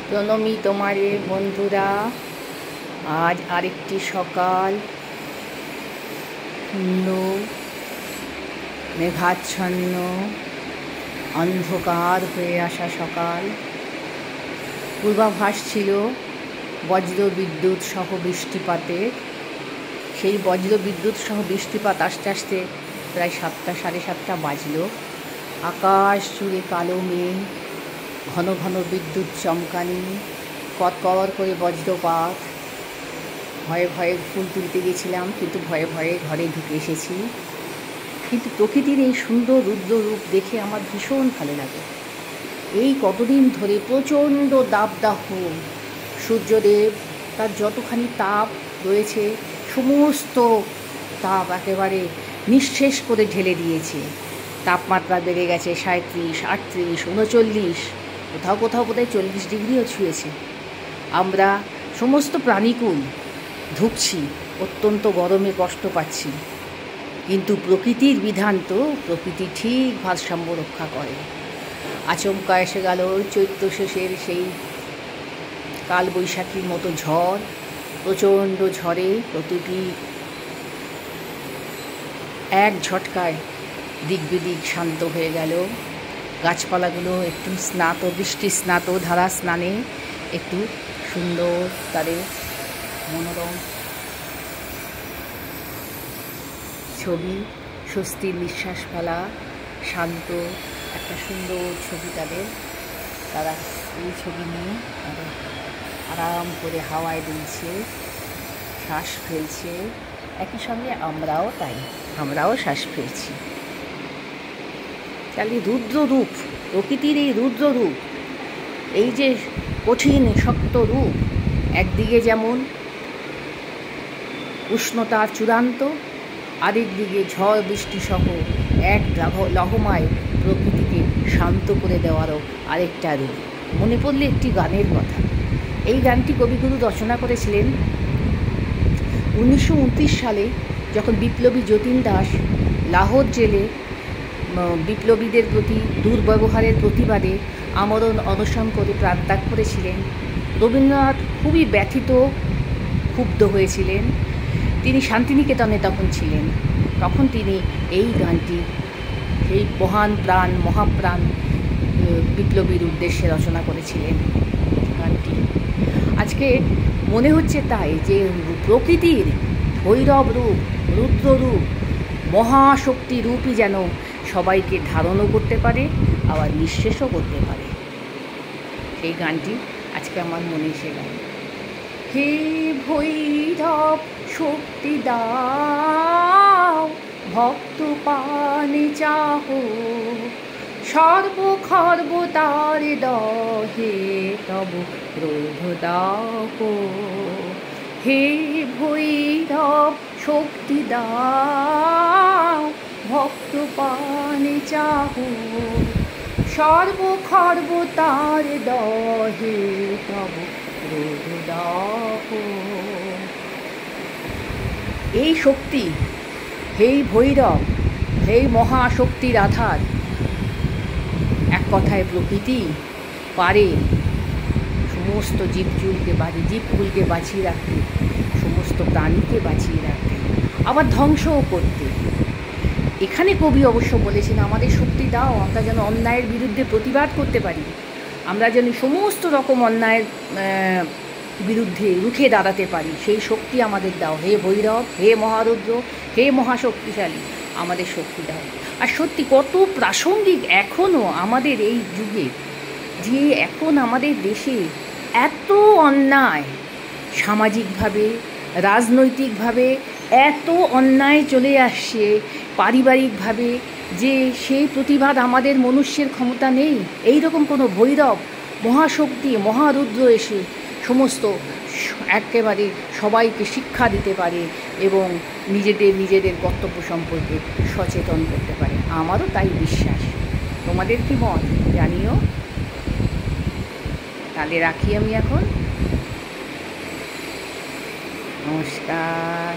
প্রণমী তোমারে বন্ধুরা। আজ আরেকটি সকাল, সুন্দর মেঘাচ্ছন্ন অন্ধকার হয়ে আসা সকাল। পূর্বাভাস ছিল বজ্র বিদ্যুৎ সহ বৃষ্টিপাতের। সেই বজ্র বিদ্যুৎ সহ বৃষ্টিপাত আস্তে আস্তে প্রায় 7টা সাড়ে 7টা বাজল। আকাশ জুড়ে কালো মেঘ, ঘন ঘন বিদ্যুৎ চমকানি, কড়কড় করে বজ্রপাত। ভয়ে ভয়ে ফুল তুলতে গেছিলাম, কিন্তু ভয়ে ভয়ে ঘরে ঢুকে এসেছি। কিন্তু প্রকৃতির এই সুন্দর রুদ্র রূপ দেখে আমার ভীষণ ভালো লাগে। এই কতদিন ধরে প্রচণ্ড দাবদাহ সূর্যদেব তার যতখানি তাপ রয়েছে সমস্ত তাপ একেবারে নিঃশেষ করে ঢেলে দিয়েছে। তাপমাত্রা বেড়ে গেছে 37, 38, 39, কোথাও কোথাও বোধহয় 40 ডিগ্রিও ছুঁয়েছে। আমরা সমস্ত প্রাণীকুল ধুঁকছি, অত্যন্ত গরমে কষ্ট পাচ্ছি। কিন্তু প্রকৃতির বিধান তো, প্রকৃতি ঠিক ভারসাম্য রক্ষা করে। আচমকা এসে গেল চৈত্র শেষের সেই কালবৈশাখীর মতো ঝড়। প্রচণ্ড ঝড়ে প্রকৃতি এক ঝটকায় দিক বিদিক শান্ত হয়ে গেল। গাছপালাগুলো একটু বৃষ্টি স্নাত ধারা স্নানে একটু সুন্দর তাদের মনোরম ছবি, স্বস্তির নিঃশ্বাস ফেলা, শান্ত একটা সুন্দর ছবি তারা এই ছবি নিয়ে আরাম করে হাওয়ায় দুলছে, শ্বাস ফেলছে। একই সঙ্গে আমরাও শ্বাস ফেলছি। চালি রুদ্ররূপ, প্রকৃতির এই রুদ্ররূপ, এই যে কঠিন শক্ত রূপ, একদিকে যেমন উষ্ণতার চূড়ান্ত, আরেক দিকে ঝড় বৃষ্টি সহ এক লহমায় প্রকৃতিকে শান্ত করে দেওয়ারও আরেকটা রূপ। মনে পড়লে একটি গানের কথা। এই গানটি কবিগুরু রচনা করেছিলেন 1929 সালে, যখন বিপ্লবী যতীন দাস লাহোর জেলে বিপ্লবীদের প্রতি দুর্ব্যবহারের প্রতিবাদে আমরণ অনশন করে প্রাণত্যাগ করেছিলেন। রবীন্দ্রনাথ খুবই ব্যথিত, ক্ষুব্ধ হয়েছিলেন। তিনি শান্তিনিকেতনে তখন ছিলেন। তখন তিনি এই গানটি সেই মহাপ্রাণ বিপ্লবীর উদ্দেশ্যে রচনা করেছিলেন। গানটি আজকে মনে হচ্ছে তাই যে প্রকৃতির ভৈরব রূপ, রুদ্ররূপ, মহাশক্তি রূপই যেন সবাইকে ধারণও করতে পারে, আবার নিঃশেষও করতে পারে। সেই গানটি আজকে আমার মনে এসে গেল। হে ভৈরব শক্তি দাও, ভক্ত পানে চাহো, সর্বখর্ব তার দহে তব ক্রোধ দাহ। হে ভৈরব শক্তি দাও, ভক্ত পানে চাহো, সর্বখর্ব তার দহে তব ক্রোধ দাহ। এই শক্তি, হেই ভৈরব, হেই মহাশক্তির আধার, এক কথায় প্রকৃতি পারে সমস্ত জীবকুলকে বাঁচিয়ে রাখতে, সমস্ত প্রাণীকে বাঁচিয়ে রাখতে, আবার ধ্বংসও করতে। এখানে কবি অবশ্য বলেছেন, আমাদের শক্তি দাও, আমরা যেন অন্যায়ের বিরুদ্ধে প্রতিবাদ করতে পারি, আমরা যেন সমস্ত রকম অন্যায়ের বিরুদ্ধে রুখে দাঁড়াতে পারি, সেই শক্তি আমাদের দাও। হে ভৈরব, হে মহারুদ্র, হে মহাশক্তিশালী, আমাদের শক্তি দাও। আর সত্যি কত প্রাসঙ্গিক এখনও আমাদের এই যুগে, যে এখন আমাদের দেশে এত অন্যায়, সামাজিকভাবে রাজনৈতিকভাবে এত অন্যায় চলে আসছে, পারিবারিকভাবে, যে সেই প্রতিবাদ আমাদের মনুষ্যের ক্ষমতা নেই। এই রকম কোনো ভৈরব, মহাশক্তি, মহারুদ্র এসে সমস্ত একেবারে সবাইকে শিক্ষা দিতে পারে এবং নিজেদের কর্তব্য সম্পর্কে সচেতন করতে পারে। আমারও তাই বিশ্বাস। তোমাদের কি মত জানিও। তাহলে রাখি আমি এখন। নমস্কার।